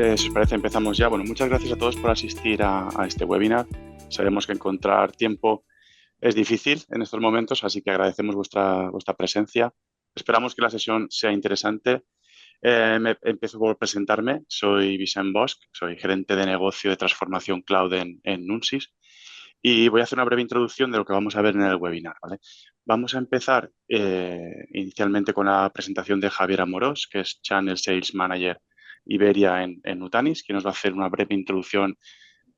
Si os parece, empezamos ya. Bueno, muchas gracias a todos por asistir a este webinar. Sabemos que encontrar tiempo es difícil en estos momentos, así que agradecemos vuestra presencia. Esperamos que la sesión sea interesante. Empiezo por presentarme. Soy Vicent Bosch, soy gerente de negocio de transformación cloud en Nunsys y voy a hacer una breve introducción de lo que vamos a ver en el webinar, ¿vale? Vamos a empezar inicialmente con la presentación de Javier Amorós, que es Channel Sales Manager Iberia en Nutanix, que nos va a hacer una breve introducción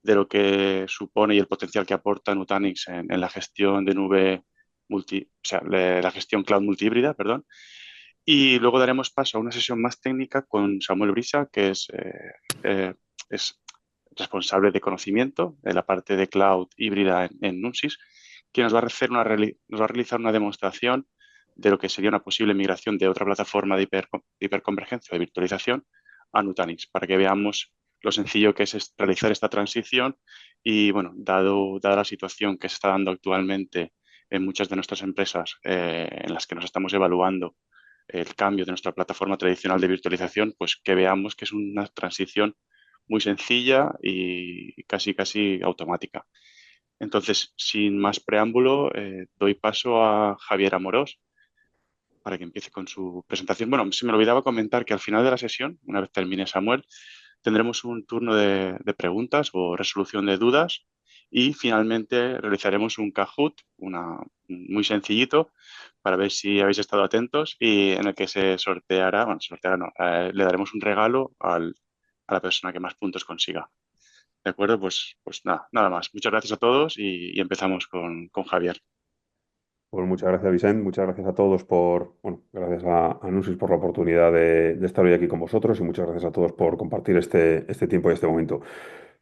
de lo que supone y el potencial que aporta Nutanix en la gestión de nube o sea, la gestión cloud multihíbrida, perdón. Y luego daremos paso a una sesión más técnica con Samuel Brisa, que es responsable de conocimiento de la parte de cloud híbrida en Nunsys, que nos va a realizar una demostración de lo que sería una posible migración de otra plataforma de hiperconvergencia o de virtualización a Nutanix, para que veamos lo sencillo que es realizar esta transición y, bueno, dada la situación que se está dando actualmente en muchas de nuestras empresas en las que nos estamos evaluando el cambio de nuestra plataforma tradicional de virtualización, pues que veamos que es una transición muy sencilla y casi automática. Entonces, sin más preámbulo, doy paso a Javier Amorós para que empiece con su presentación. Bueno, se me olvidaba comentar que al final de la sesión, una vez termine Samuel, tendremos un turno de preguntas o resolución de dudas y finalmente realizaremos un Kahoot, muy sencillito, para ver si habéis estado atentos y en el que se sorteará, bueno, sorteará no, le daremos un regalo a la persona que más puntos consiga. ¿De acuerdo? Pues nada más. Muchas gracias a todos y empezamos con Javier. Pues muchas gracias, Vicent. Muchas gracias a todos gracias a Nusis por la oportunidad de estar hoy aquí con vosotros y muchas gracias a todos por compartir este tiempo y este momento.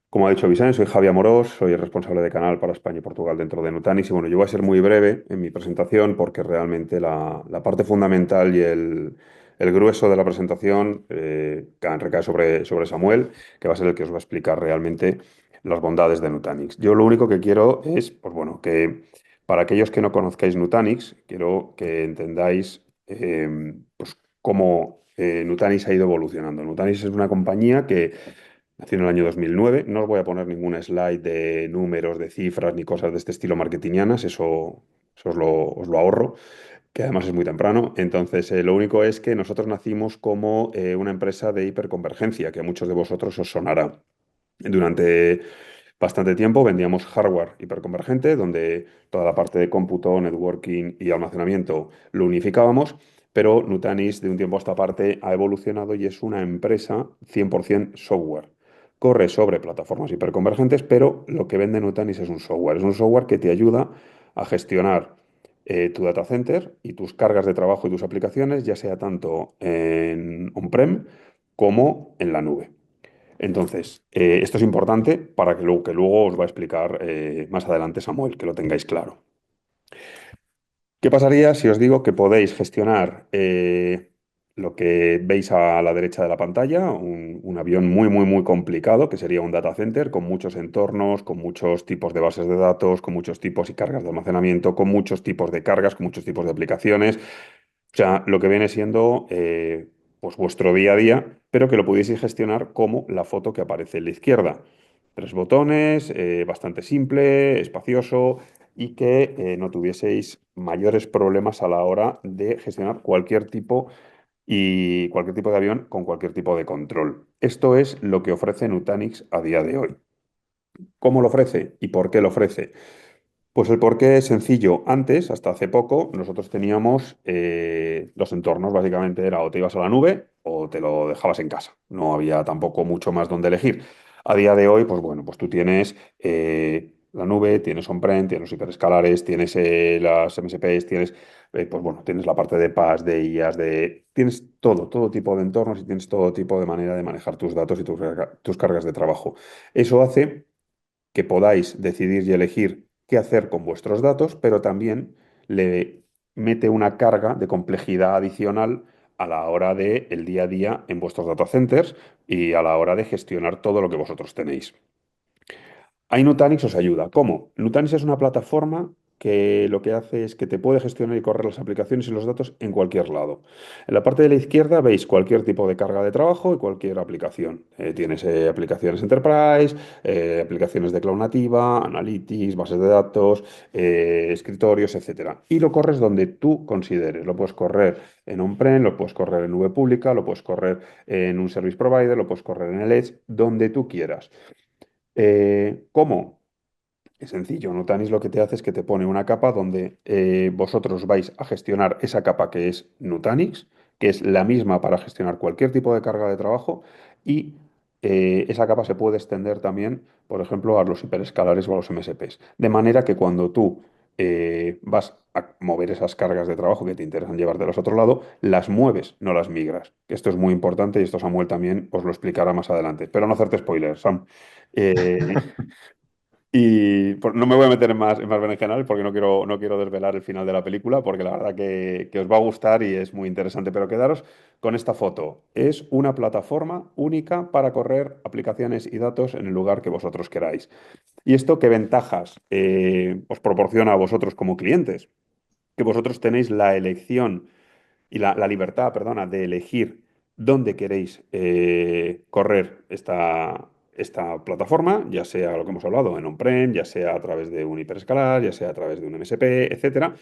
Como ha dicho Vicent, soy Javier Amorós, soy el responsable de canal para España y Portugal dentro de Nutanix y bueno, yo voy a ser muy breve en mi presentación porque realmente la parte fundamental y el grueso de la presentación recae sobre Samuel, que va a ser el que os va a explicar realmente las bondades de Nutanix. Yo lo único que quiero es, pues bueno, que para aquellos que no conozcáis Nutanix, quiero que entendáis pues cómo Nutanix ha ido evolucionando. Nutanix es una compañía que nació en el año 2009. No os voy a poner ningún slide de números, de cifras ni cosas de este estilo marketingianas, eso os lo ahorro, que además es muy temprano. Entonces, lo único es que nosotros nacimos como una empresa de hiperconvergencia, que a muchos de vosotros os sonará. Durante bastante tiempo vendíamos hardware hiperconvergente, donde toda la parte de cómputo, networking y almacenamiento lo unificábamos, pero Nutanix de un tiempo a esta parte ha evolucionado y es una empresa 100% software. Corre sobre plataformas hiperconvergentes, pero lo que vende Nutanix es un software. Es un software que te ayuda a gestionar tu data center y tus cargas de trabajo y tus aplicaciones, ya sea tanto en on-prem como en la nube. Entonces, esto es importante para que luego os va a explicar más adelante Samuel, que lo tengáis claro. ¿Qué pasaría si os digo que podéis gestionar lo que veis a la derecha de la pantalla, un avión muy complicado, que sería un data center, con muchos entornos, con muchos tipos de bases de datos, con muchos tipos y cargas de almacenamiento, con muchos tipos de cargas, con muchos tipos de aplicaciones? O sea, lo que viene siendo pues vuestro día a día, pero que lo pudieseis gestionar como la foto que aparece en la izquierda. Tres botones, bastante simple, espacioso y que no tuvieseis mayores problemas a la hora de gestionar cualquier tipo de avión con cualquier tipo de control. Esto es lo que ofrece Nutanix a día de hoy. ¿Cómo lo ofrece y por qué lo ofrece? Pues el porqué es sencillo. Antes, hasta hace poco, nosotros teníamos los entornos. Básicamente era o te ibas a la nube o te lo dejabas en casa. No había tampoco mucho más donde elegir. A día de hoy, pues bueno, pues tú tienes la nube, tienes on-prem, tienes los hiperescalares, tienes las MSPs, pues bueno, tienes la parte de PaaS, de IaaS, tienes todo tipo de entornos y tienes todo tipo de manera de manejar tus datos y tus cargas de trabajo. Eso hace que podáis decidir y elegir qué hacer con vuestros datos, pero también le mete una carga de complejidad adicional a la hora del día a día en vuestros data centers y a la hora de gestionar todo lo que vosotros tenéis. Ahí Nutanix os ayuda. ¿Cómo? Nutanix es una plataforma que lo que hace es que te puede gestionar y correr las aplicaciones y los datos en cualquier lado. En la parte de la izquierda veis cualquier tipo de carga de trabajo y cualquier aplicación. Tienes aplicaciones Enterprise, aplicaciones de cloud nativa, Analytics, bases de datos, escritorios, etcétera. Y lo corres donde tú consideres. Lo puedes correr en on-prem, lo puedes correr en nube pública, lo puedes correr en un service provider, lo puedes correr en el Edge, donde tú quieras. ¿Cómo? Es sencillo, Nutanix lo que te hace es que te pone una capa donde vosotros vais a gestionar esa capa que es Nutanix, que es la misma para gestionar cualquier tipo de carga de trabajo y esa capa se puede extender también, por ejemplo, a los hiperescalares o a los MSPs. De manera que cuando tú vas a mover esas cargas de trabajo que te interesan llevártelas a otro lado, las mueves, no las migras. Esto es muy importante y esto Samuel también os lo explicará más adelante. Pero no hacerte spoilers, Sam. Eh, no me voy a meter en más berenjenales porque no quiero desvelar el final de la película, porque la verdad que os va a gustar y es muy interesante. Pero quedaros con esta foto. Es una plataforma única para correr aplicaciones y datos en el lugar que vosotros queráis. ¿Y esto qué ventajas os proporciona a vosotros como clientes? Que vosotros tenéis la elección y la libertad, perdona, de elegir dónde queréis correr esta plataforma, ya sea lo que hemos hablado en on-prem, ya sea a través de un hiperescalar, ya sea a través de un MSP, etcétera,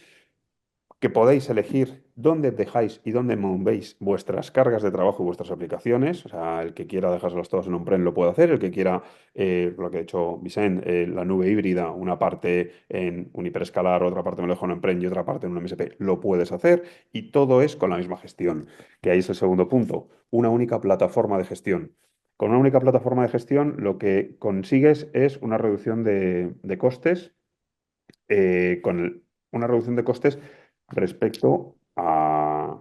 que podéis elegir dónde dejáis y dónde movéis vuestras cargas de trabajo y vuestras aplicaciones. O sea, el que quiera dejárselas todas en on-prem lo puede hacer, el que quiera, lo que ha hecho Vicent, la nube híbrida, una parte en un hiperescalar, otra parte me lo dejo en on-prem y otra parte en un MSP, lo puedes hacer y todo es con la misma gestión, que ahí es el segundo punto, una única plataforma de gestión. Con una única plataforma de gestión lo que consigues es una reducción de costes una reducción de costes respecto a,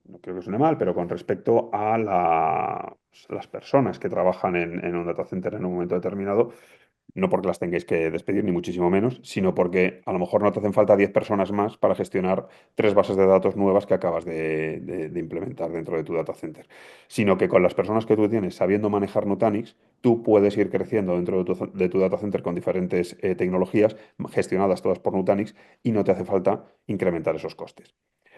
no creo que suene mal, pero con respecto a las personas que trabajan en un data center en un momento determinado, no porque las tengáis que despedir, ni muchísimo menos, sino porque a lo mejor no te hacen falta 10 personas más para gestionar 3 bases de datos nuevas que acabas de implementar dentro de tu data center. Sino que con las personas que tú tienes sabiendo manejar Nutanix, tú puedes ir creciendo dentro de tu data center con diferentes tecnologías gestionadas todas por Nutanix y no te hace falta incrementar esos costes.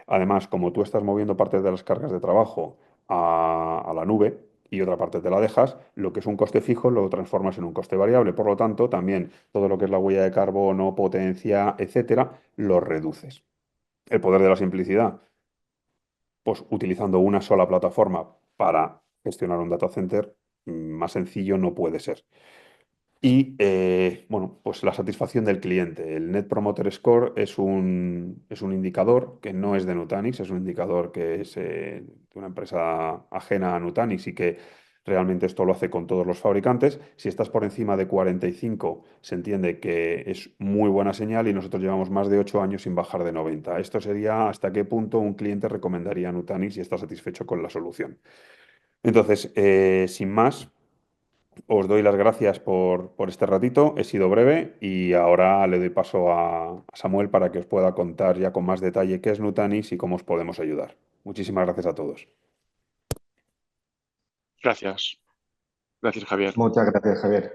Además, como tú estás moviendo parte de las cargas de trabajo a la nube, y otra parte te la dejas, lo que es un coste fijo lo transformas en un coste variable. Por lo tanto, también todo lo que es la huella de carbono, potencia, etcétera, lo reduces. El poder de la simplicidad, pues utilizando una sola plataforma para gestionar un data center, más sencillo no puede ser. Y bueno, pues la satisfacción del cliente. El Net Promoter Score es un indicador que no es de Nutanix, es un indicador que es de una empresa ajena a Nutanix y que realmente esto lo hace con todos los fabricantes. Si estás por encima de 45, se entiende que es muy buena señal y nosotros llevamos más de 8 años sin bajar de 90. Esto sería hasta qué punto un cliente recomendaría Nutanix y está satisfecho con la solución. Entonces, sin más. Os doy las gracias por este ratito, he sido breve y ahora le doy paso a Samuel para que os pueda contar ya con más detalle qué es Nutanix y cómo os podemos ayudar. Muchísimas gracias a todos. Gracias. Gracias, Javier. Muchas gracias, Javier.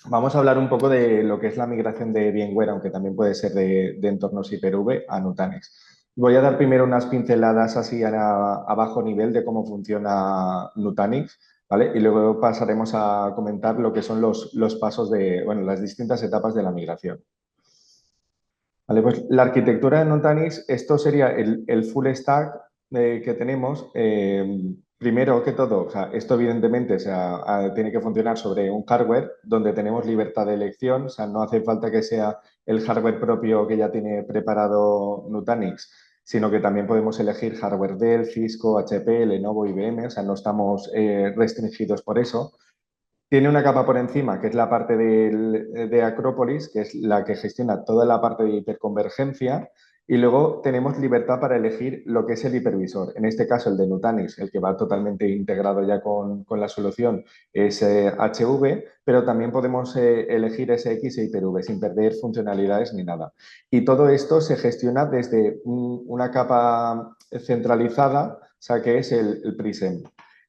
Vamos a hablar un poco de lo que es la migración de VMware, aunque también puede ser de entornos Hyper-V a Nutanix. Voy a dar primero unas pinceladas así a bajo nivel de cómo funciona Nutanix, ¿vale? Y luego pasaremos a comentar lo que son los pasos de, bueno, las distintas etapas de la migración. Vale, pues la arquitectura de Nutanix, esto sería el full stack que tenemos. Primero que todo, o sea, esto evidentemente tiene que funcionar sobre un hardware donde tenemos libertad de elección, o sea, no hace falta que sea el hardware propio que ya tiene preparado Nutanix, sino que también podemos elegir hardware Dell, Cisco, HP, Lenovo, IBM, o sea, no estamos restringidos por eso. Tiene una capa por encima, que es la parte de Acropolis, que es la que gestiona toda la parte de hiperconvergencia. Y luego tenemos libertad para elegir lo que es el hipervisor. En este caso, el de Nutanix, el que va totalmente integrado ya con la solución, es HV, pero también podemos elegir SX e Hyper-V sin perder funcionalidades ni nada. Y todo esto se gestiona desde una capa centralizada, o sea, que es el Prism.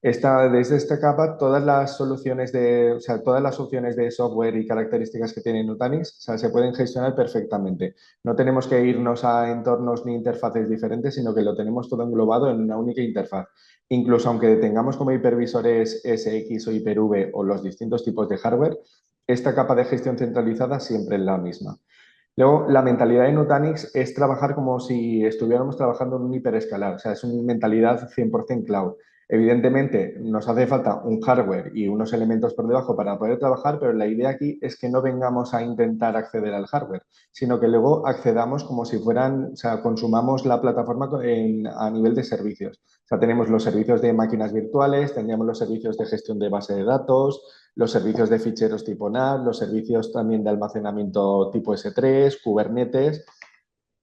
Desde esta capa, todas las soluciones o sea, todas las opciones de software y características que tiene Nutanix, o sea, se pueden gestionar perfectamente. No tenemos que irnos a entornos ni interfaces diferentes, sino que lo tenemos todo englobado en una única interfaz. Incluso aunque tengamos como hipervisores SX o Hyper-V o los distintos tipos de hardware, esta capa de gestión centralizada siempre es la misma. Luego, la mentalidad de Nutanix es trabajar como si estuviéramos trabajando en un hiperescalar, o sea, es una mentalidad 100% cloud. Evidentemente, nos hace falta un hardware y unos elementos por debajo para poder trabajar, pero la idea aquí es que no vengamos a intentar acceder al hardware, sino que luego accedamos como si fueran, o sea, consumamos la plataforma a nivel de servicios. O sea, tenemos los servicios de máquinas virtuales, tendríamos los servicios de gestión de base de datos, los servicios de ficheros tipo NAT, los servicios también de almacenamiento tipo S3, Kubernetes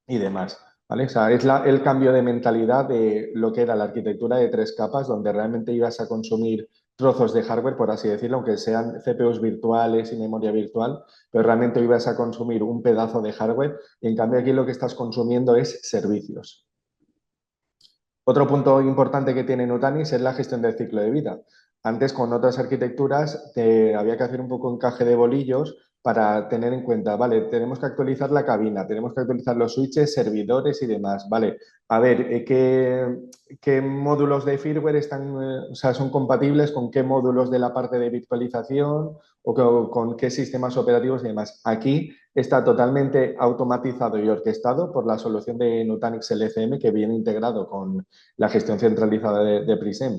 y demás. ¿Vale? O sea, es el cambio de mentalidad de lo que era la arquitectura de 3 capas, donde realmente ibas a consumir trozos de hardware, por así decirlo, aunque sean CPUs virtuales y memoria virtual, pero realmente ibas a consumir un pedazo de hardware y en cambio aquí lo que estás consumiendo es servicios. Otro punto importante que tiene Nutanix es la gestión del ciclo de vida. Antes, con otras arquitecturas, había que hacer un poco encaje de bolillos para tener en cuenta, vale, tenemos que actualizar la cabina, tenemos que actualizar los switches, servidores y demás, vale. A ver, ¿qué módulos de firmware o sea, son compatibles con qué módulos de la parte de virtualización o con qué sistemas operativos y demás? Aquí está totalmente automatizado y orquestado por la solución de Nutanix LCM que viene integrado con la gestión centralizada de Prism.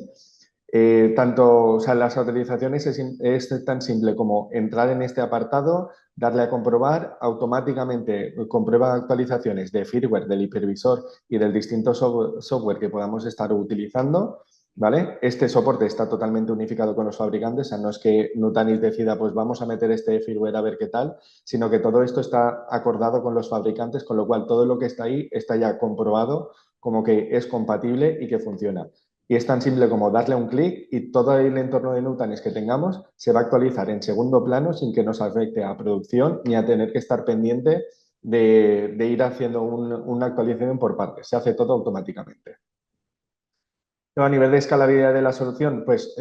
O sea, las autorizaciones es tan simple como entrar en este apartado, darle a comprobar, automáticamente comprueba actualizaciones de firmware, del hipervisor y del distinto software que podamos estar utilizando, ¿vale? Este soporte está totalmente unificado con los fabricantes, o sea, no es que Nutanix decida, pues vamos a meter este firmware a ver qué tal, sino que todo esto está acordado con los fabricantes, con lo cual todo lo que está ahí está ya comprobado como que es compatible y que funciona. Y es tan simple como darle un clic y todo el entorno de Nutanix que tengamos se va a actualizar en segundo plano sin que nos afecte a producción ni a tener que estar pendiente de ir haciendo una actualización por partes. Se hace todo automáticamente. A nivel de escalabilidad de la solución, pues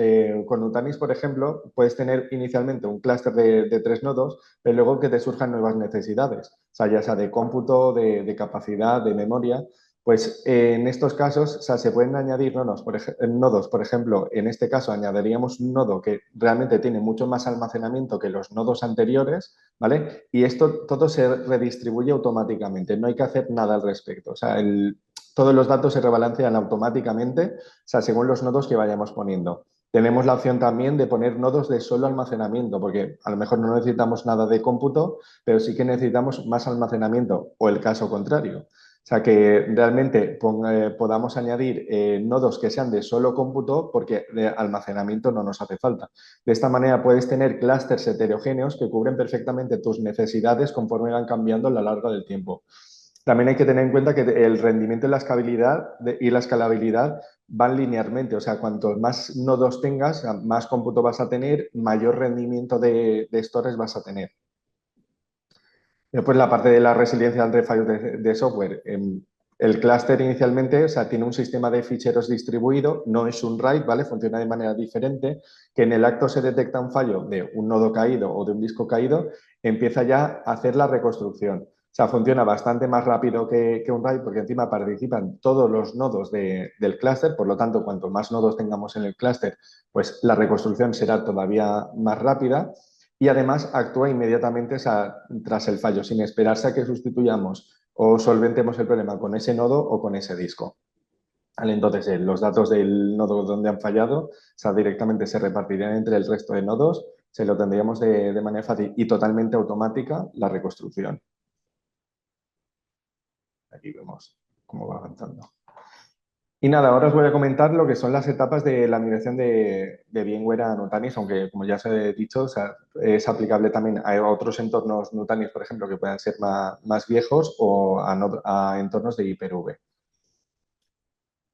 con Nutanix, por ejemplo, puedes tener inicialmente un clúster de 3 nodos, pero luego que te surjan nuevas necesidades, o sea, ya sea de cómputo, de capacidad, de memoria. Pues en estos casos, o sea, se pueden añadir nodos, por ejemplo, en este caso añadiríamos un nodo que realmente tiene mucho más almacenamiento que los nodos anteriores, ¿vale? Y esto todo se redistribuye automáticamente, no hay que hacer nada al respecto. O sea, todos los datos se rebalancean automáticamente, o sea, según los nodos que vayamos poniendo. Tenemos la opción también de poner nodos de solo almacenamiento, porque a lo mejor no necesitamos nada de cómputo, pero sí que necesitamos más almacenamiento, o el caso contrario. O sea, que realmente podamos añadir nodos que sean de solo cómputo porque de almacenamiento no nos hace falta. De esta manera puedes tener clústeres heterogéneos que cubren perfectamente tus necesidades conforme van cambiando a lo largo del tiempo. También hay que tener en cuenta que el rendimiento y la escalabilidad van linealmente. O sea, cuanto más nodos tengas, más cómputo vas a tener, mayor rendimiento de storage vas a tener. Después, la parte de la resiliencia entre fallos de software. El clúster inicialmente, o sea, tiene un sistema de ficheros distribuido, no es un RAID, ¿vale? Funciona de manera diferente, que en el acto se detecta un fallo de un nodo caído o de un disco caído, empieza ya a hacer la reconstrucción. O sea, funciona bastante más rápido que un RAID porque encima participan todos los nodos del clúster, por lo tanto, cuanto más nodos tengamos en el clúster, pues la reconstrucción será todavía más rápida y además actúa inmediatamente tras el fallo, sin esperarse a que sustituyamos o solventemos el problema con ese nodo o con ese disco. Entonces, los datos del nodo donde han fallado, directamente se repartirían entre el resto de nodos, se lo tendríamos de manera fácil y totalmente automática la reconstrucción. Aquí vemos cómo va avanzando. Y nada, ahora os voy a comentar lo que son las etapas de la migración de VMware a Nutanix, aunque como ya os he dicho, o sea, es aplicable también a otros entornos Nutanix, por ejemplo, que puedan ser más viejos o a entornos de Hyper-V.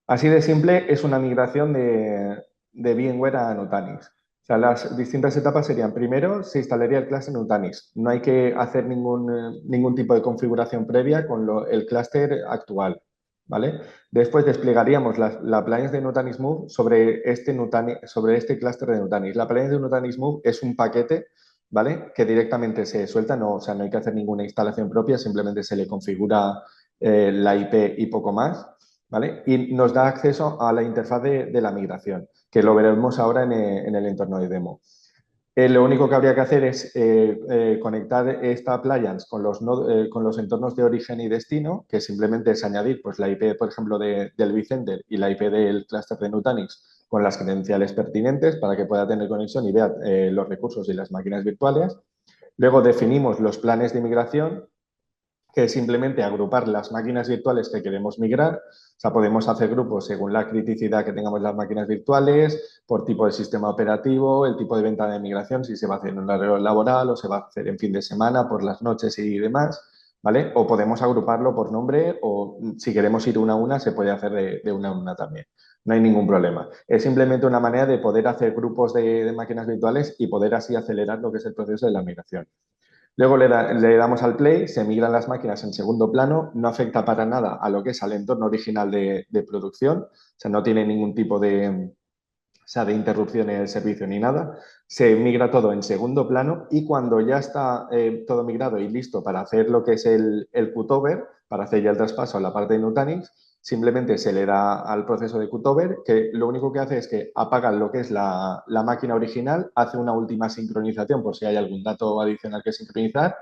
Así de simple es una migración de VMware a Nutanix. O sea, las distintas etapas serían, primero, se instalaría el clúster Nutanix. No hay que hacer ningún tipo de configuración previa con el clúster actual. ¿vale? Después desplegaríamos la appliance de Nutanix Move sobre este clúster de Nutanix. La appliance de Nutanix Move es un paquete, ¿vale? Que directamente se suelta, no, o sea, no hay que hacer ninguna instalación propia, simplemente se le configura la IP y poco más, ¿vale? Y nos da acceso a la interfaz de la migración, que lo veremos ahora en el entorno de demo. Lo único que habría que hacer es conectar esta appliance con con los entornos de origen y destino, que simplemente es añadir pues, la IP, por ejemplo, del vCenter y la IP del clúster de Nutanix con las credenciales pertinentes para que pueda tener conexión y vea los recursos y las máquinas virtuales. Luego definimos los planes de migración, que es simplemente agrupar las máquinas virtuales que queremos migrar. O sea, podemos hacer grupos según la criticidad que tengamos las máquinas virtuales, por tipo de sistema operativo, el tipo de ventana de migración, si se va a hacer en un horario laboral o se va a hacer en fin de semana, por las noches y demás, ¿vale? O podemos agruparlo por nombre o si queremos ir una a una, se puede hacer de una a una también. No hay ningún problema. Es simplemente una manera de poder hacer grupos de máquinas virtuales y poder así acelerar lo que es el proceso de la migración. Luego le damos al play, se migran las máquinas en segundo plano, no afecta para nada a lo que es al entorno original de producción, o sea, no tiene ningún tipo de interrupción en el servicio ni nada. Se migra todo en segundo plano y cuando ya está todo migrado y listo para hacer lo que es el cutover, para hacer ya el traspaso a la parte de Nutanix, simplemente se le da al proceso de cutover, que lo único que hace es que apaga lo que es la máquina original, hace una última sincronización por si hay algún dato adicional que sincronizar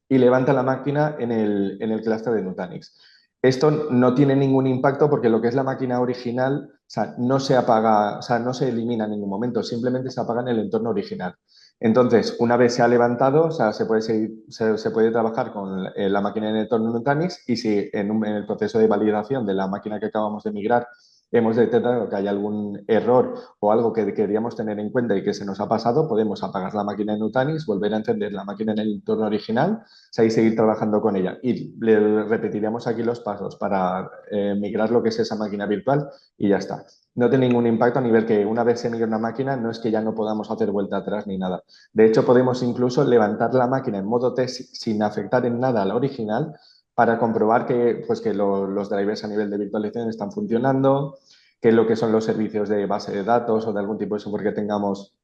y levanta la máquina en el clúster de Nutanix. Esto no tiene ningún impacto porque lo que es la máquina original, o sea, no se apaga, o sea, no se elimina en ningún momento, simplemente se apaga en el entorno original. Entonces, una vez se ha levantado, o sea, se puede trabajar con la máquina en el entorno Nutanix y si en el proceso de validación de la máquina que acabamos de migrar hemos detectado que hay algún error o algo que queríamos tener en cuenta y que se nos ha pasado, podemos apagar la máquina en Nutanix, volver a encender la máquina en el entorno original y seguir trabajando con ella. Y le repetiremos aquí los pasos para migrar lo que es esa máquina virtual y ya está. No tiene ningún impacto a nivel que una vez se migra una máquina no es que ya no podamos hacer vuelta atrás ni nada. De hecho, podemos incluso levantar la máquina en modo test sin afectar en nada a la original para comprobar que, pues, que los drivers a nivel de virtualización están funcionando, que lo que son los servicios de base de datos o de algún tipo de software que tengamos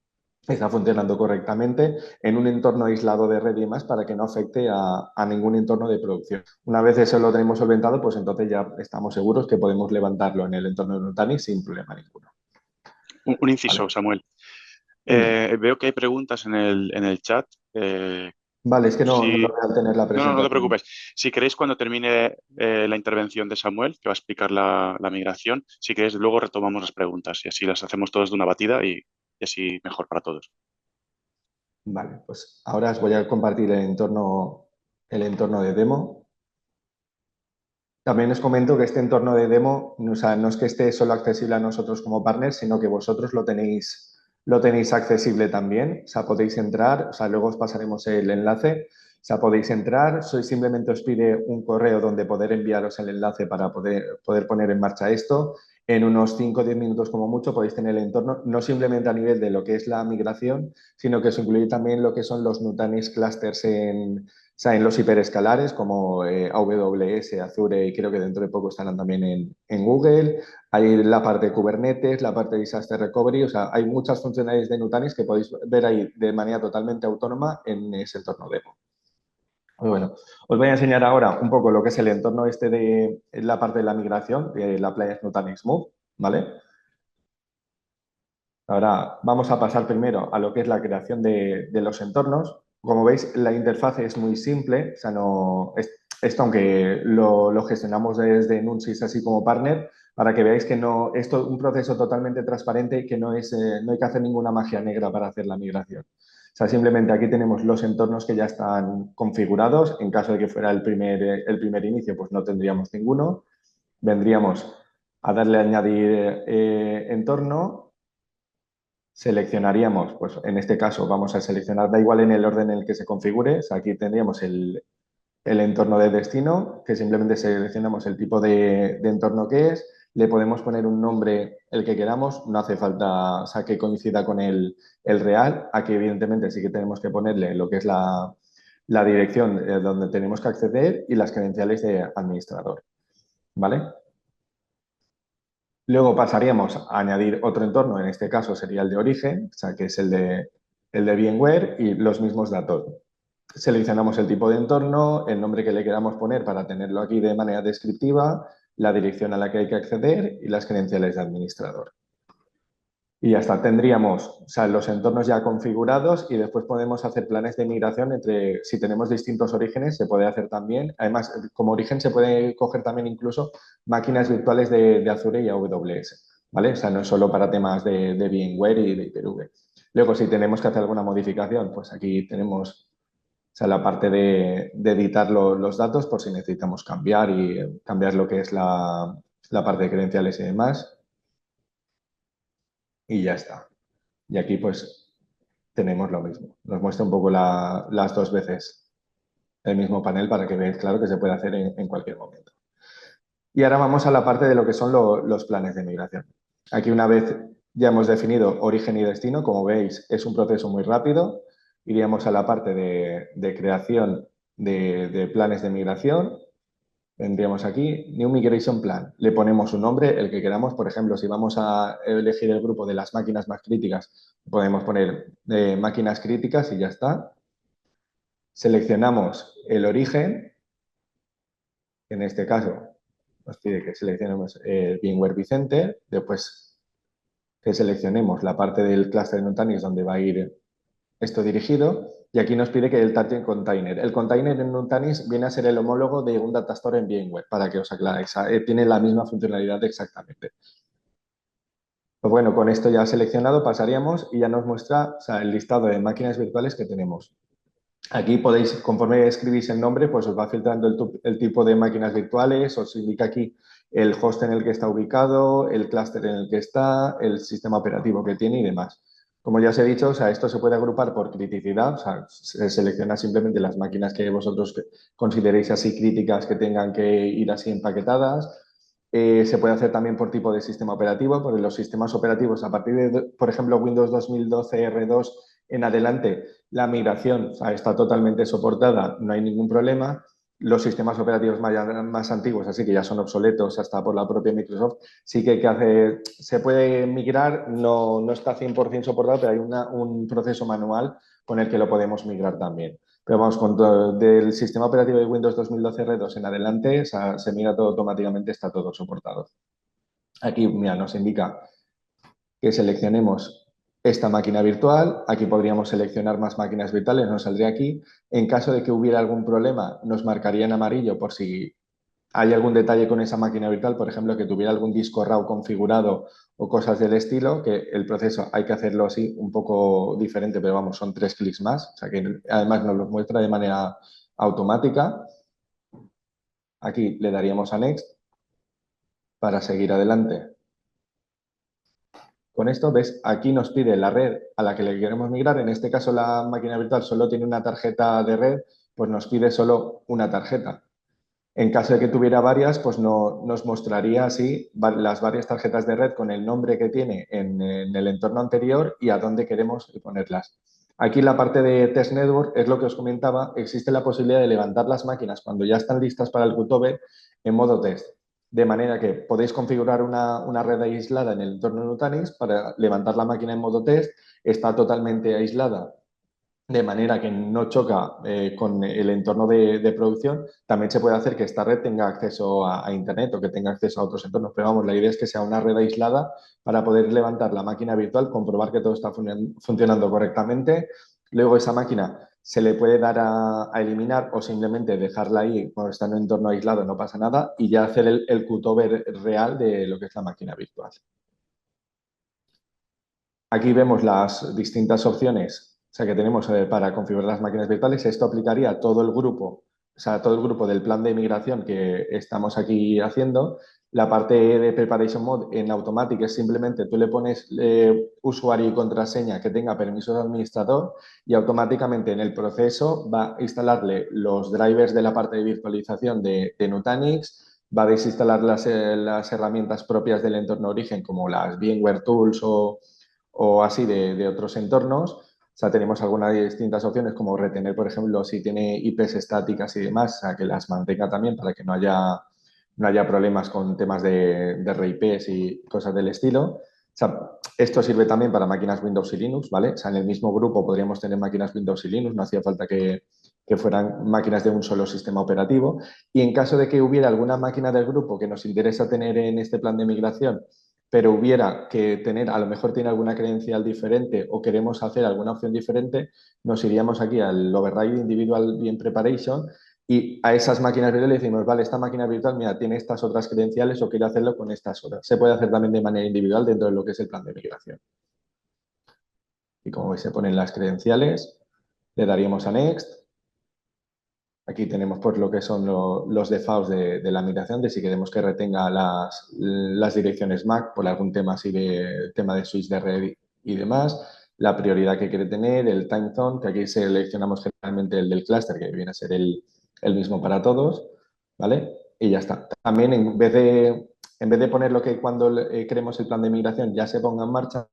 está funcionando correctamente en un entorno aislado de red y demás para que no afecte a ningún entorno de producción. Una vez eso lo tenemos solventado, pues entonces ya estamos seguros que podemos levantarlo en el entorno de Nutanix sin problema ninguno. Un inciso, Vale. Samuel. Veo que hay preguntas en el chat. Vale, es que no Si... voy a tener la No te presentación. preocupes. Si queréis, cuando termine la intervención de Samuel, que va a explicar la migración, si queréis, luego retomamos las preguntas y así las hacemos todas de una batida y así mejor para todos. Vale, pues ahora os voy a compartir el entorno de demo. También os comento que este entorno de demo, o sea, no es que esté solo accesible a nosotros como partners, sino que vosotros lo tenéis accesible también. O sea, podéis entrar, o sea, luego os pasaremos el enlace. O sea, podéis entrar, simplemente os pide un correo donde poder enviaros el enlace para poder poner en marcha esto. En unos 5 o 10 minutos como mucho podéis tener el entorno, no simplemente a nivel de lo que es la migración, sino que os incluye también lo que son los Nutanix clusters en los hiperescalares como AWS, Azure y creo que dentro de poco estarán también en Google. Hay la parte de Kubernetes, la parte de Disaster Recovery, o sea, hay muchas funcionalidades de Nutanix que podéis ver ahí de manera totalmente autónoma en ese entorno demo. Muy bueno, os voy a enseñar ahora un poco lo que es el entorno de la parte de la migración de la appliance Nutanix Move, ¿vale? Ahora vamos a pasar primero a lo que es la creación de los entornos. Como veis, la interfaz es muy simple, o sea, esto aunque lo gestionamos desde Nunsys así como partner, para que veáis que no, esto es un proceso totalmente transparente y que no hay que hacer ninguna magia negra para hacer la migración. O sea, simplemente aquí tenemos los entornos que ya están configurados. En caso de que fuera el primer inicio, pues no tendríamos ninguno. Vendríamos a darle a añadir entorno. Seleccionaríamos, pues en este caso vamos a seleccionar, da igual en el orden en el que se configure, o sea, aquí tendríamos el entorno de destino, que simplemente seleccionamos el tipo de entorno que es, le podemos poner un nombre el que queramos, no hace falta, o sea, que coincida con el real, aquí evidentemente sí que tenemos que ponerle lo que es la dirección donde tenemos que acceder y las credenciales de administrador, ¿vale? Luego pasaríamos a añadir otro entorno, en este caso sería el de origen, o sea, que es el de VMware y los mismos datos. Seleccionamos el tipo de entorno, el nombre que le queramos poner para tenerlo aquí de manera descriptiva, la dirección a la que hay que acceder y las credenciales de administrador. Y ya está, tendríamos, o sea, los entornos ya configurados y después podemos hacer planes de migración entre, si tenemos distintos orígenes, se puede hacer también. Además, como origen se puede coger también incluso máquinas virtuales de Azure y AWS, ¿vale? O sea, no es solo para temas de VMware y de Hyper-V. Luego, si tenemos que hacer alguna modificación, pues aquí tenemos, o sea, la parte de editar los datos por si necesitamos cambiar y cambiar lo que es la parte de credenciales y demás. Y ya está. Y aquí pues tenemos lo mismo. Nos muestra un poco las dos veces el mismo panel para que veáis claro que se puede hacer en cualquier momento. Y ahora vamos a la parte de lo que son los planes de migración. Aquí una vez ya hemos definido origen y destino, como veis es un proceso muy rápido. Iríamos a la parte de creación de planes de migración. Vendríamos aquí, New Migration Plan. Le ponemos un nombre, el que queramos. Por ejemplo, si vamos a elegir el grupo de las máquinas más críticas, podemos poner máquinas críticas y ya está. Seleccionamos el origen. En este caso, nos pide que seleccionemos el VMware vCenter. Después que seleccionemos la parte del clúster de Nutanix donde va a ir esto dirigido. Y aquí nos pide que el target container. El container en Nutanix viene a ser el homólogo de un datastore en VMware, para que os aclaréis. Tiene la misma funcionalidad exactamente. Pues bueno, con esto ya seleccionado pasaríamos y ya nos muestra, o sea, el listado de máquinas virtuales que tenemos. Aquí podéis, conforme escribís el nombre, pues os va filtrando el tipo de máquinas virtuales, os indica aquí el host en el que está ubicado, el clúster en el que está, el sistema operativo que tiene y demás. Como ya os he dicho, o sea, esto se puede agrupar por criticidad, o sea, se selecciona simplemente las máquinas que vosotros consideréis así críticas que tengan que ir así empaquetadas. Se puede hacer también por tipo de sistema operativo, porque los sistemas operativos, a partir de, por ejemplo, Windows 2012 R2 en adelante, la migración, o sea, está totalmente soportada, no hay ningún problema. Los sistemas operativos más antiguos, así que ya son obsoletos hasta por la propia Microsoft, sí que hay que hacer, se puede migrar, no está 100% soportado, pero hay un proceso manual con el que lo podemos migrar también. Pero vamos, del sistema operativo de Windows 2012 R2 en adelante, o sea, se migra todo automáticamente, está todo soportado. Aquí, mira, nos indica que seleccionemos esta máquina virtual. Aquí podríamos seleccionar más máquinas virtuales, nos saldría aquí. En caso de que hubiera algún problema, nos marcaría en amarillo por si hay algún detalle con esa máquina virtual, por ejemplo, que tuviera algún disco RAW configurado o cosas del estilo, que el proceso hay que hacerlo así un poco diferente, pero vamos, son 3 clics más, o sea que además nos lo muestra de manera automática. Aquí le daríamos a Next para seguir adelante. Con esto, ves, aquí nos pide la red a la que le queremos migrar. En este caso, la máquina virtual solo tiene una tarjeta de red, pues nos pide solo una tarjeta. En caso de que tuviera varias, pues nos mostraría así las varias tarjetas de red con el nombre que tiene en el entorno anterior y a dónde queremos ponerlas. Aquí la parte de Test Network es lo que os comentaba, existe la posibilidad de levantar las máquinas cuando ya están listas para el cutover en modo test. De manera que podéis configurar una red aislada en el entorno Nutanix para levantar la máquina en modo test, está totalmente aislada de manera que no choca con el entorno de producción. También se puede hacer que esta red tenga acceso a Internet o que tenga acceso a otros entornos, pero vamos, la idea es que sea una red aislada para poder levantar la máquina virtual, comprobar que todo está funcionando correctamente. Luego esa máquina se le puede dar a eliminar o simplemente dejarla ahí cuando está en un entorno aislado, no pasa nada, y ya hacer el cutover real de lo que es la máquina virtual. Aquí vemos las distintas opciones, o sea, que tenemos para configurar las máquinas virtuales. Esto aplicaría a todo el grupo, o sea, a todo el grupo del plan de migración que estamos aquí haciendo. La parte de Preparation Mode en Automatic es simplemente tú le pones usuario y contraseña que tenga permisos de administrador y automáticamente en el proceso va a instalarle los drivers de la parte de virtualización de Nutanix, va a desinstalar las herramientas propias del entorno origen como las VMware Tools o así de otros entornos. O sea, tenemos algunas distintas opciones como retener, por ejemplo, si tiene IPs estáticas y demás, o sea, que las mantenga también para que no haya no haya problemas con temas de RIPs y cosas del estilo. O sea, esto sirve también para máquinas Windows y Linux, ¿vale? O sea, en el mismo grupo podríamos tener máquinas Windows y Linux, no hacía falta que fueran máquinas de un solo sistema operativo. Y en caso de que hubiera alguna máquina del grupo que nos interesa tener en este plan de migración, pero hubiera que tener, a lo mejor tiene alguna credencial diferente o queremos hacer alguna opción diferente, nos iríamos aquí al Override Individual Bien Preparation y a esas máquinas virtuales le decimos, vale, esta máquina virtual, mira, tiene estas otras credenciales o quiere hacerlo con estas otras. Se puede hacer también de manera individual dentro de lo que es el plan de migración. Y como veis, se ponen las credenciales, le daríamos a Next. Aquí tenemos pues, lo que son los defaults de la migración, de si queremos que retenga las direcciones MAC por algún tema así de tema de switch de red y demás, la prioridad que quiere tener, el time zone, que aquí seleccionamos generalmente el del clúster, que viene a ser el mismo para todos, ¿vale? Y ya está. También en vez de poner lo que cuando creemos el plan de migración ya se ponga en marcha,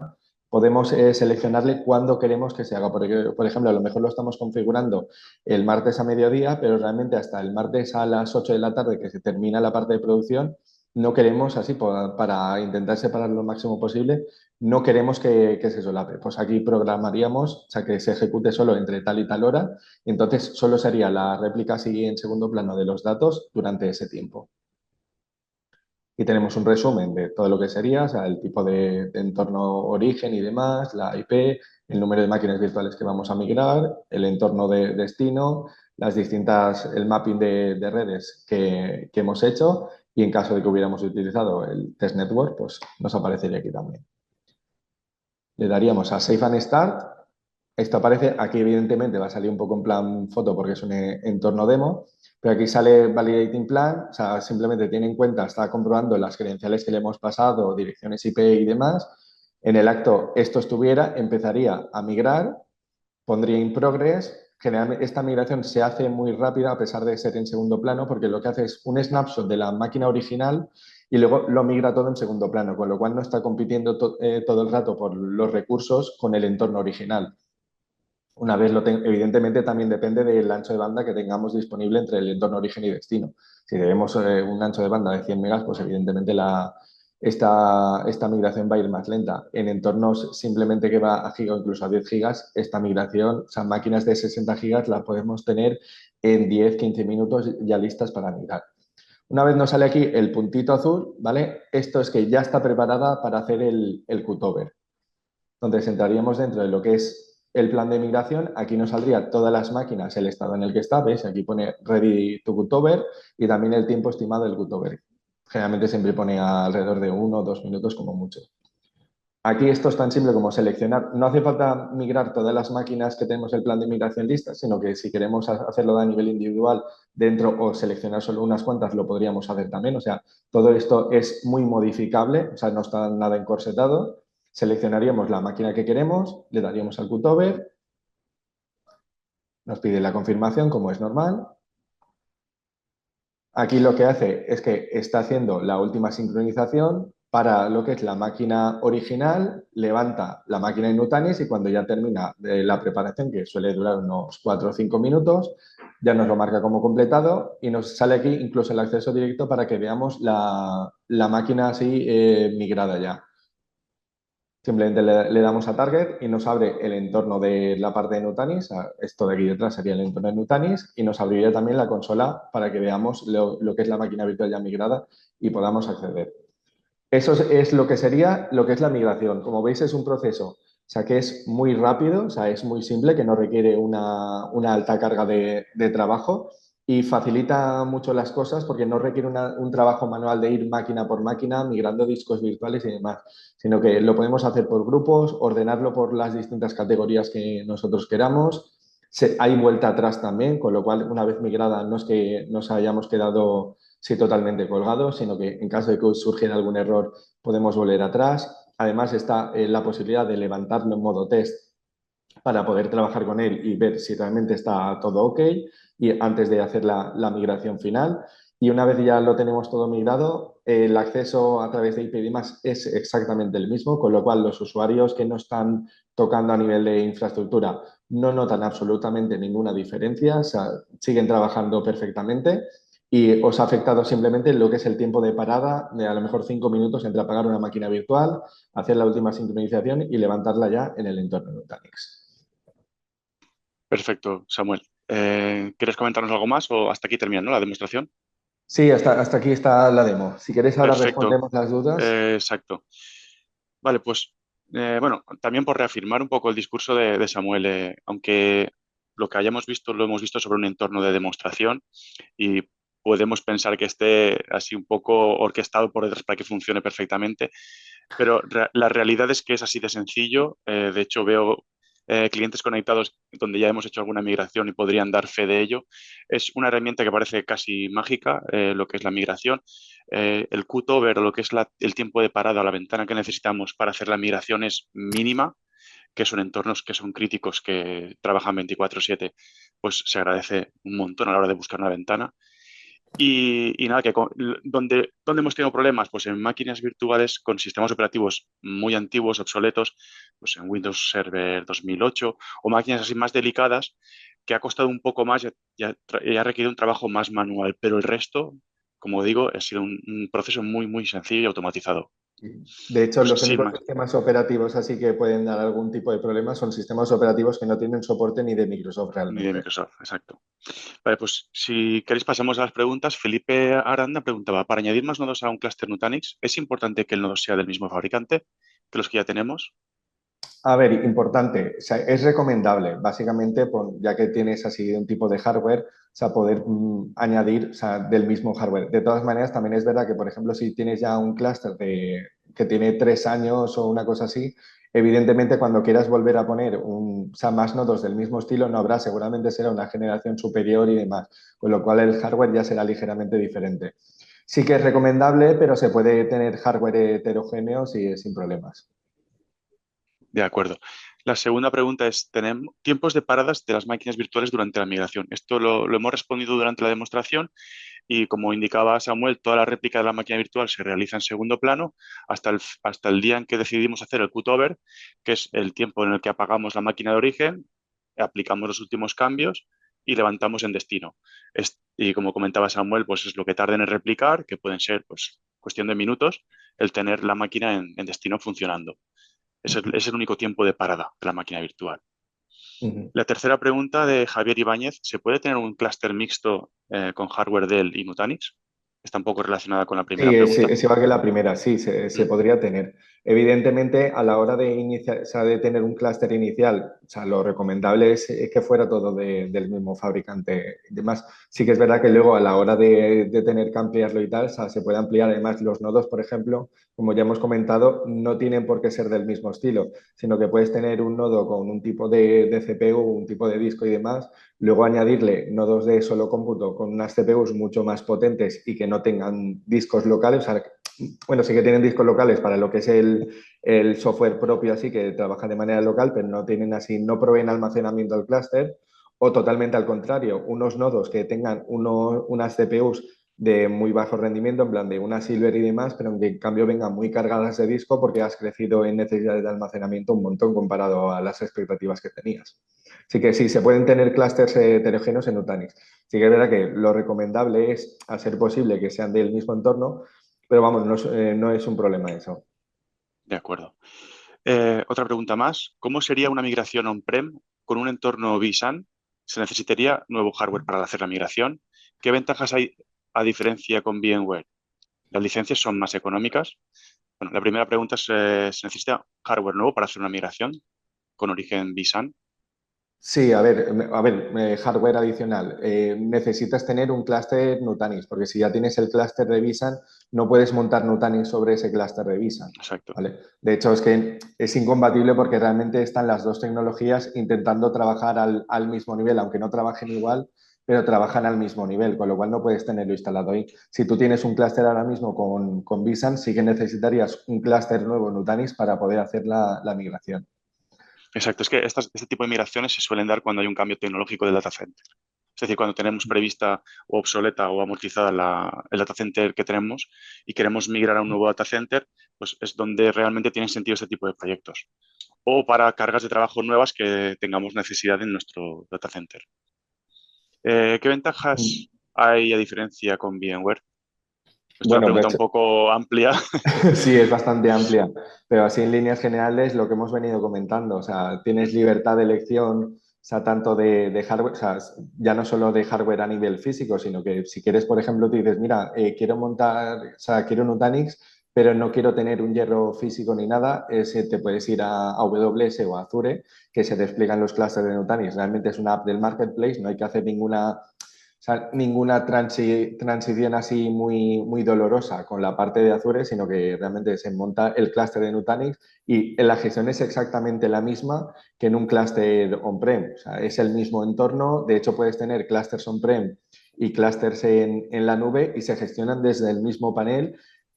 podemos seleccionarle cuándo queremos que se haga. Porque, por ejemplo, a lo mejor lo estamos configurando el martes a mediodía, pero realmente hasta el martes a las 8 de la tarde que se termina la parte de producción, no queremos así, para intentar separar lo máximo posible, no queremos que se solape. Pues aquí programaríamos, o sea, que se ejecute solo entre tal y tal hora, y entonces solo sería la réplica así en segundo plano de los datos durante ese tiempo. Y tenemos un resumen de todo lo que sería, o sea, el tipo de entorno origen y demás, la IP, el número de máquinas virtuales que vamos a migrar, el entorno de destino, las distintas, el mapping de redes que hemos hecho y en caso de que hubiéramos utilizado el test network, pues nos aparecería aquí también. Le daríamos a Save and Start. Esto aparece, aquí evidentemente va a salir un poco en plan foto porque es un entorno demo, pero aquí sale Validating Plan, o sea, simplemente tiene en cuenta, está comprobando las credenciales que le hemos pasado, direcciones IP y demás. En el acto esto estuviera, empezaría a migrar, pondría in progress. Generalmente esta migración se hace muy rápida a pesar de ser en segundo plano porque lo que hace es un snapshot de la máquina original y luego lo migra todo en segundo plano, con lo cual no está compitiendo todo el rato por los recursos con el entorno original. Una vez evidentemente también depende del ancho de banda que tengamos disponible entre el entorno origen y destino. Si tenemos un ancho de banda de 100 megas, pues evidentemente esta migración va a ir más lenta. En entornos simplemente que va a giga o incluso a 10 gigas, esta migración, o sea, máquinas de 60 gigas las podemos tener en 10-15 minutos ya listas para migrar. Una vez nos sale aquí el puntito azul, ¿vale? Esto es que ya está preparada para hacer el cutover. Entonces entraríamos dentro de lo que es el plan de migración. Aquí nos saldría todas las máquinas, el estado en el que está, ¿ves? Aquí pone ready to cutover y también el tiempo estimado del cutover. Generalmente siempre pone alrededor de 1 o 2 minutos como mucho. Aquí esto es tan simple como seleccionar. No hace falta migrar todas las máquinas que tenemos el plan de migración listas, sino que si queremos hacerlo a nivel individual dentro o seleccionar solo unas cuantas, lo podríamos hacer también. O sea, todo esto es muy modificable, o sea, no está nada encorsetado. Seleccionaríamos la máquina que queremos, le daríamos al cutover, nos pide la confirmación como es normal. Aquí lo que hace es que está haciendo la última sincronización para lo que es la máquina original, levanta la máquina en Nutanix y cuando ya termina la preparación, que suele durar unos 4 o 5 minutos, ya nos lo marca como completado y nos sale aquí incluso el acceso directo para que veamos la máquina así migrada ya. Simplemente le damos a Target y nos abre el entorno de la parte de Nutanix. Esto de aquí detrás sería el entorno de Nutanix y nos abriría también la consola para que veamos lo que es la máquina virtual ya migrada y podamos acceder. Eso es lo que sería lo que es la migración. Como veis, es un proceso, o sea, que es muy rápido, o sea, es muy simple, que no requiere una alta carga de trabajo y facilita mucho las cosas porque no requiere un trabajo manual de ir máquina por máquina, migrando discos virtuales y demás, sino que lo podemos hacer por grupos, ordenarlo por las distintas categorías que nosotros queramos. Hay vuelta atrás también, con lo cual, una vez migrada, no es que nos hayamos quedado totalmente colgados, sino que en caso de que surgiera algún error podemos volver atrás. Además está la posibilidad de levantarlo en modo test para poder trabajar con él y ver si realmente está todo ok y antes de hacer la migración final. Y una vez ya lo tenemos todo migrado, el acceso a través de IP y demás es exactamente el mismo, con lo cual los usuarios que no están tocando a nivel de infraestructura no notan absolutamente ninguna diferencia, o sea, siguen trabajando perfectamente y os ha afectado simplemente lo que es el tiempo de parada, de a lo mejor 5 minutos entre apagar una máquina virtual, hacer la última sincronización y levantarla ya en el entorno Nutanix. Perfecto, Samuel. ¿Quieres comentarnos algo más o hasta aquí termina, ¿no? La demostración? Sí, hasta aquí está la demo. Si queréis ahora Perfecto, respondemos las dudas. exacto. Vale, pues bueno, también por reafirmar un poco el discurso de Samuel, aunque lo que hayamos visto lo hemos visto sobre un entorno de demostración y podemos pensar que esté así un poco orquestado por detrás para que funcione perfectamente, pero la realidad es que es así de sencillo. De hecho, veo clientes conectados donde ya hemos hecho alguna migración y podrían dar fe de ello. Es una herramienta que parece casi mágica, lo que es la migración. El cutover o lo que es el tiempo de parada, la ventana que necesitamos para hacer la migración es mínima, que son entornos que son críticos, que trabajan 24/7, pues se agradece un montón a la hora de buscar una ventana. Y nada, ¿dónde hemos tenido problemas? Pues en máquinas virtuales con sistemas operativos muy antiguos, obsoletos, pues en Windows Server 2008 o máquinas así más delicadas que ha costado un poco más y ha requerido un trabajo más manual, pero el resto, como digo, ha sido un proceso muy, muy sencillo y automatizado. De hecho, Pues los sin únicos más, sistemas operativos así que pueden dar algún tipo de problema son sistemas operativos que no tienen soporte ni de Microsoft ni de realmente. Microsoft, exacto. Vale, pues si queréis pasamos a las preguntas. Felipe Aranda preguntaba, para añadir más nodos a un clúster Nutanix, ¿es importante que el nodo sea del mismo fabricante que los que ya tenemos? A ver, importante, o sea, es recomendable, básicamente, ya que tienes así un tipo de hardware, o sea, poder añadir, o sea, del mismo hardware. De todas maneras, también es verdad que, por ejemplo, si tienes ya un clúster que tiene 3 años o una cosa así, evidentemente cuando quieras volver a poner o sea, más nodos del mismo estilo, no habrá, seguramente será una generación superior y demás, con lo cual el hardware ya será ligeramente diferente. Sí que es recomendable, pero se puede tener hardware heterogéneo sin problemas. De acuerdo. La segunda pregunta es, ¿tenemos tiempos de paradas de las máquinas virtuales durante la migración? Esto lo hemos respondido durante la demostración y como indicaba Samuel, toda la réplica de la máquina virtual se realiza en segundo plano hasta el día en que decidimos hacer el cutover, que es el tiempo en el que apagamos la máquina de origen, aplicamos los últimos cambios y levantamos en destino. Y como comentaba Samuel, pues es lo que tarda en replicar, que pueden ser pues cuestión de minutos, el tener la máquina en destino funcionando. Es el único tiempo de parada de la máquina virtual. Ujú. La tercera pregunta de Javier Ibáñez, ¿se puede tener un clúster mixto con hardware Dell y Nutanix? Está un poco relacionada con la primera Sí, pregunta. es igual que la primera, sí, se Mm, podría tener. Evidentemente, a la hora de iniciar, o sea, de tener un clúster inicial, o sea, lo recomendable es que fuera todo del mismo fabricante y demás. Sí que es verdad que luego a la hora de tener que ampliarlo y tal, o sea, se puede ampliar. Además, los nodos, por ejemplo, como ya hemos comentado, no tienen por qué ser del mismo estilo, sino que puedes tener un nodo con un tipo de CPU, un tipo de disco y demás. Luego añadirle nodos de solo cómputo con unas CPUs mucho más potentes y que no tengan discos locales. O sea, bueno, sí que tienen discos locales para lo que es el software propio, así que trabaja de manera local, pero no tienen así, no proveen almacenamiento al clúster. O totalmente al contrario, unos nodos que tengan unas CPUs de muy bajo rendimiento, en plan de una Silver y demás, pero en cambio vengan muy cargadas de disco porque has crecido en necesidades de almacenamiento un montón comparado a las expectativas que tenías. Así que sí, se pueden tener clústeres heterogéneos en Nutanix. Sí que es verdad que lo recomendable es, a ser posible, que sean del mismo entorno, pero vamos, no es un problema eso. de acuerdo. Otra pregunta más. ¿Cómo sería una migración on-prem con un entorno vSAN? ¿Se necesitaría nuevo hardware para hacer la migración? ¿Qué ventajas hay a diferencia con VMware? ¿Las licencias son más económicas? Bueno, la primera pregunta es, ¿se necesita hardware nuevo para hacer una migración con origen vSAN? Sí, a ver, hardware adicional. Necesitas tener un clúster Nutanix, porque si ya tienes el clúster de vSAN, no puedes montar Nutanix sobre ese clúster de vSAN, Exacto. ¿vale? De hecho, es que es incompatible porque realmente están las dos tecnologías intentando trabajar al mismo nivel, aunque no trabajen igual, pero trabajan al mismo nivel, con lo cual no puedes tenerlo instalado ahí. Si tú tienes un clúster ahora mismo con vSAN, sí que necesitarías un clúster nuevo Nutanix para poder hacer la migración. Exacto, es que este tipo de migraciones se suelen dar cuando hay un cambio tecnológico del data center. Es decir, cuando tenemos prevista o obsoleta o amortizada el data center que tenemos y queremos migrar a un nuevo data center, pues es donde realmente tienen sentido este tipo de proyectos. O para cargas de trabajo nuevas que tengamos necesidad en nuestro data center. ¿Qué ventajas? hay a diferencia con VMware? Es una Bueno, pregunta un poco amplia. sí, es bastante amplia, pero así en líneas generales lo que hemos venido comentando, o sea, tienes libertad de elección, o sea, tanto de hardware, o sea, ya no solo de hardware a nivel físico, sino que si quieres, por ejemplo, tú dices, mira, quiero montar, o sea, quiero Nutanix, pero no quiero tener un hierro físico ni nada, te puedes ir a AWS o a Azure, que se despliegan los clústeres de Nutanix. Realmente es una app del marketplace, no hay que hacer ninguna transición así muy dolorosa con la parte de Azure, sino que realmente se monta el clúster de Nutanix y la gestión es exactamente la misma que en un clúster on-prem. O sea, es el mismo entorno. De hecho, puedes tener clústeres on-prem y clústeres en la nube y se gestionan desde el mismo panel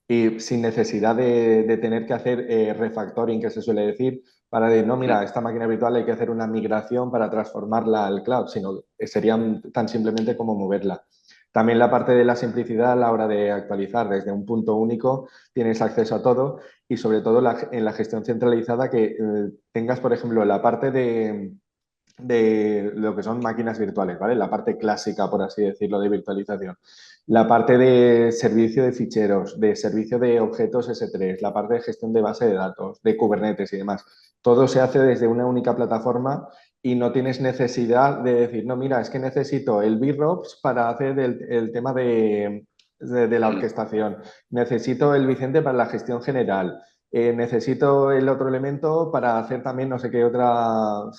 y sin necesidad de tener que hacer refactoring, que se suele decir, para decir, no, mira, esta máquina virtual hay que hacer una migración para transformarla al cloud, sino sería tan simplemente como moverla. También la parte de la simplicidad a la hora de actualizar desde un punto único, tienes acceso a todo y sobre todo en la gestión centralizada que tengas, por ejemplo, la parte de lo que son máquinas virtuales, ¿vale? La parte clásica, por así decirlo, de virtualización. La parte de servicio de ficheros, de servicio de objetos S3, la parte de gestión de base de datos, de Kubernetes y demás. Todo se hace desde una única plataforma y no tienes necesidad de decir, no, mira, es que necesito el VROPS para hacer el tema de la orquestación. Necesito el Vicente para la gestión general. Necesito el otro elemento para hacer también no sé qué otra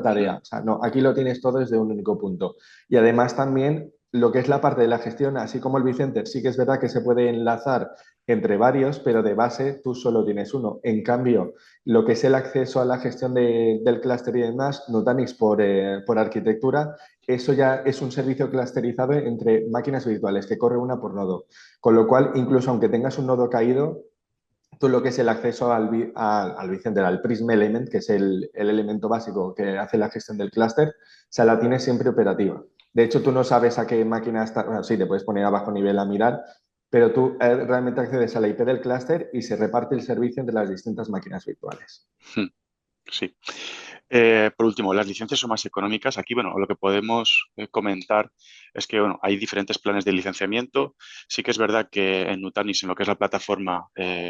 tarea. O sea, no, aquí lo tienes todo desde un único punto. Y además también lo que es la parte de la gestión, así como el Vicenter, sí que es verdad que se puede enlazar entre varios, pero de base tú solo tienes uno. En cambio, lo que es el acceso a la gestión del clúster y demás, Nutanix por arquitectura, eso ya es un servicio clusterizado entre máquinas virtuales que corre una por nodo. Con lo cual, incluso aunque tengas un nodo caído, tú lo que es el acceso al Vicenter, al Prism Element, que es el elemento básico que hace la gestión del clúster, se la tienes siempre operativa. De hecho, tú no sabes a qué máquina está, bueno, sí, te puedes poner a bajo nivel a mirar, pero tú realmente accedes a la IP del clúster y se reparte el servicio entre las distintas máquinas virtuales. Sí. Por último, las licencias son más económicas. Aquí, bueno, lo que podemos comentar es que, bueno, hay diferentes planes de licenciamiento. Sí que es verdad que en Nutanix, en lo que es la plataforma,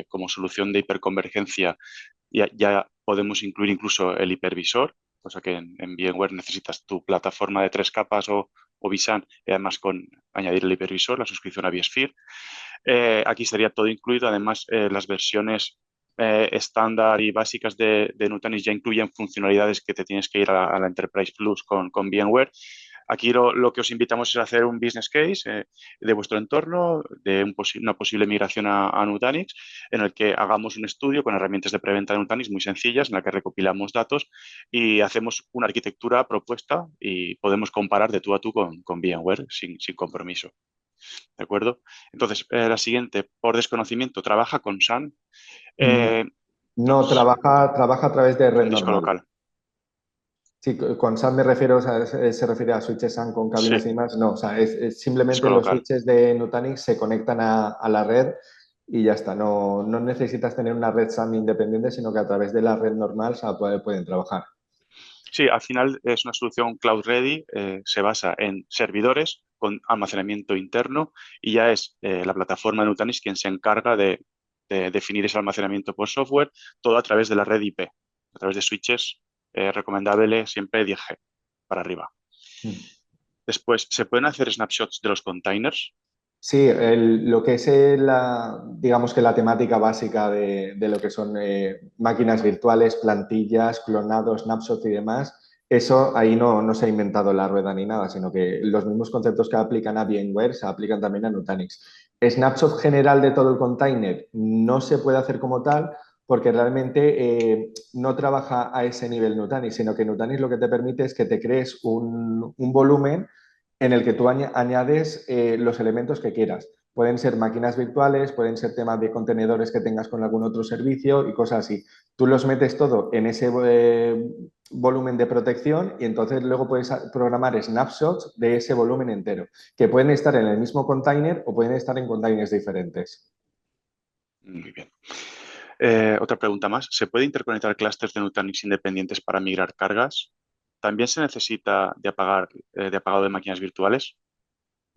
como solución de hiperconvergencia, ya podemos incluir incluso el hipervisor, cosa que en VMware necesitas tu plataforma de 3 capas o vSAN y además con añadir el hipervisor, la suscripción a vSphere. Aquí estaría todo incluido. Además, las versiones estándar y básicas de Nutanix ya incluyen funcionalidades que te tienes que ir a la Enterprise Plus con VMware. Aquí lo que os invitamos es a hacer un business case de vuestro entorno, de una posible migración a Nutanix, en el que hagamos un estudio con herramientas de preventa de Nutanix muy sencillas, en la que recopilamos datos y hacemos una arquitectura propuesta y podemos comparar de tú a tú con VMware sin compromiso. ¿De acuerdo? Entonces, la siguiente, por desconocimiento, trabaja con SAN. No, No, trabaja a través de red con disco normal. local. Sí, con SAN me refiero, o sea, se refiere a switches SAN con Sí, cabinas y demás. No, o sea, es simplemente disco los local. switches de Nutanix se conectan a la red y ya está. No necesitas tener una red SAN independiente, sino que a través de la red normal, o sea, pueden trabajar. Sí, al final es una solución cloud ready, se basa en servidores con almacenamiento interno y ya es la plataforma de Nutanix quien se encarga de definir ese almacenamiento por software, todo a través de la red IP, a través de switches recomendable siempre 10G para arriba. Mm. Después, ¿se pueden hacer snapshots de los containers? Sí, lo que es digamos que la temática básica de lo que son máquinas virtuales, plantillas, clonados, snapshots y demás, eso ahí no se ha inventado la rueda ni nada, sino que los mismos conceptos que aplican a VMware se aplican también a Nutanix. Snapshot general de todo el container no se puede hacer como tal porque realmente no trabaja a ese nivel Nutanix, sino que Nutanix lo que te permite es que te crees un volumen en el que tú añades los elementos que quieras. Pueden ser máquinas virtuales, pueden ser temas de contenedores que tengas con algún otro servicio y cosas así. Tú los metes todo en ese volumen de protección y entonces luego puedes programar snapshots de ese volumen entero, que pueden estar en el mismo container o pueden estar en containers diferentes. Muy bien. Otra pregunta más. ¿Se puede interconectar clústeres de Nutanix independientes para migrar cargas? ¿También se necesita de apagado de máquinas virtuales?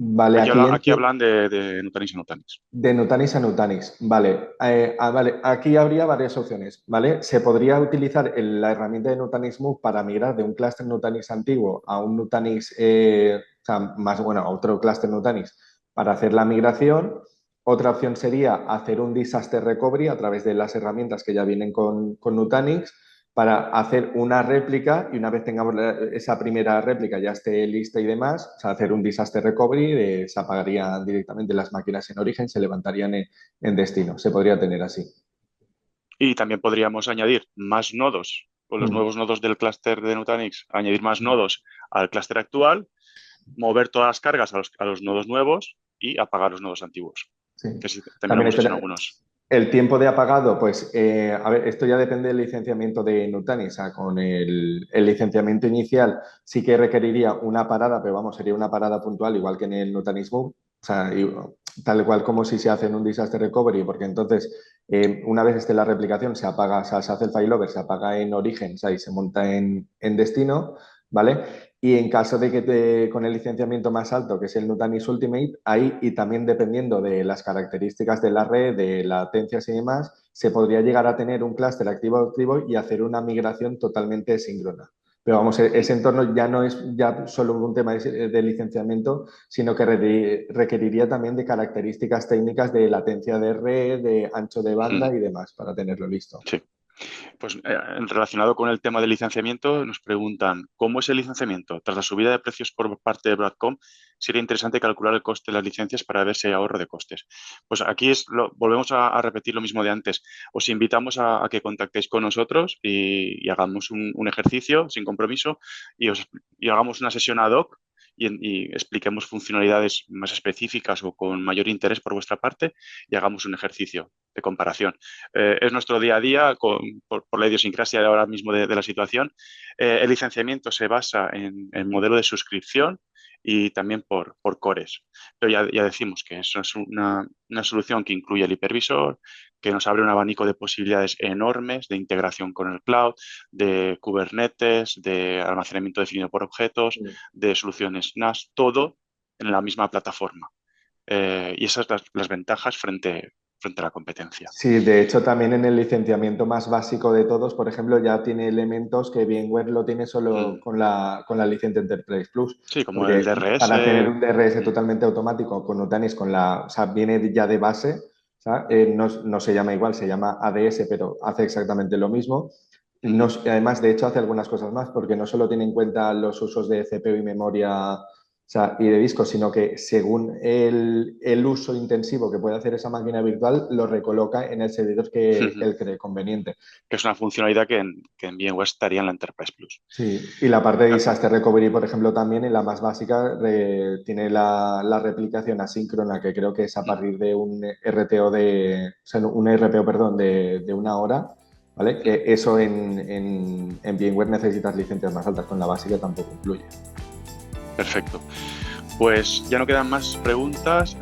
Vale, Aquí hablan de Nutanix a Nutanix. de Nutanix a Nutanix, vale. Vale. Aquí habría varias opciones, ¿vale? Se podría utilizar la herramienta de Nutanix Move para migrar de un clúster Nutanix antiguo a un Nutanix, o sea, más bueno, a otro clúster Nutanix para hacer la migración. Otra opción sería hacer un disaster recovery a través de las herramientas que ya vienen con Nutanix para hacer una réplica y una vez tengamos esa primera réplica ya esté lista y demás, o sea, hacer un disaster recovery, se apagarían directamente las máquinas en origen, se levantarían en destino. Se podría tener así. Y también podríamos añadir más nodos, con los nuevos nodos del clúster de Nutanix, añadir más nodos al clúster actual, mover todas las cargas a los nodos nuevos y apagar los nodos antiguos. Sí. Que también lo hemos hecho en algunos. El tiempo de apagado, pues, a ver, esto ya depende del licenciamiento de Nutanix. O sea, con el licenciamiento inicial sí que requeriría una parada, pero vamos, sería una parada puntual, igual que en el Nutanix Move. O sea, tal cual como si se hace en un disaster recovery, porque entonces, una vez esté la replicación, se apaga, o sea, se hace el failover, se apaga en origen, o sea, y se monta en destino, ¿vale? Y en caso de que con el licenciamiento más alto, que es el Nutanix Ultimate, ahí y también dependiendo de las características de la red, de latencias y demás, se podría llegar a tener un clúster activo y hacer una migración totalmente síncrona. Pero vamos, ese entorno ya no es ya solo un tema de licenciamiento, sino que requeriría también de características técnicas de latencia de red, de ancho de banda y demás para tenerlo listo. Sí. Pues relacionado con el tema del licenciamiento, nos preguntan, ¿cómo es el licenciamiento? Tras la subida de precios por parte de Broadcom, sería interesante calcular el coste de las licencias para ver si hay ahorro de costes. Pues aquí volvemos a repetir lo mismo de antes. Os invitamos a que contactéis con nosotros y hagamos un ejercicio sin compromiso y hagamos una sesión ad hoc y expliquemos funcionalidades más específicas o con mayor interés por vuestra parte y hagamos un ejercicio de comparación. Es nuestro día a día por la idiosincrasia de ahora mismo de la situación. El licenciamiento se basa en modelo de suscripción y también por cores. Pero ya decimos que eso es una solución que incluye el hipervisor, que nos abre un abanico de posibilidades enormes de integración con el cloud, de Kubernetes, de almacenamiento definido por objetos, de soluciones NAS, todo en la misma plataforma. Y esas son las ventajas frente a la competencia. Sí, de hecho también en el licenciamiento más básico de todos, por ejemplo, ya tiene elementos que VMware lo tiene solo con la licencia Enterprise Plus. Sí, como Porque el DRS. para tener un DRS totalmente automático con Nutanix, o sea, viene ya de base, o sea, no se llama igual, se llama ADS, pero hace exactamente lo mismo. Además, de hecho, hace algunas cosas más, porque no solo tiene en cuenta los usos de CPU y memoria, o sea, y de discos, sino que según el uso intensivo que puede hacer esa máquina virtual, lo recoloca en el servidor que él cree conveniente. Que es una funcionalidad que en VMware estaría en la Enterprise Plus. Sí, y la parte de Disaster Recovery, por ejemplo, también en la más básica tiene la replicación asíncrona, que creo que es a partir de un RTO de una hora, ¿vale? Que eso en VMware necesitas licencias más altas, con la básica tampoco incluye. Perfecto. Pues ya no quedan más preguntas.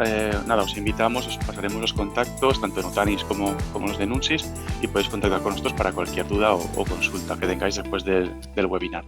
Nada, os invitamos, os pasaremos los contactos, tanto de Nutanix como los de Nunsys, y podéis contactar con nosotros para cualquier duda o consulta que tengáis después del webinar.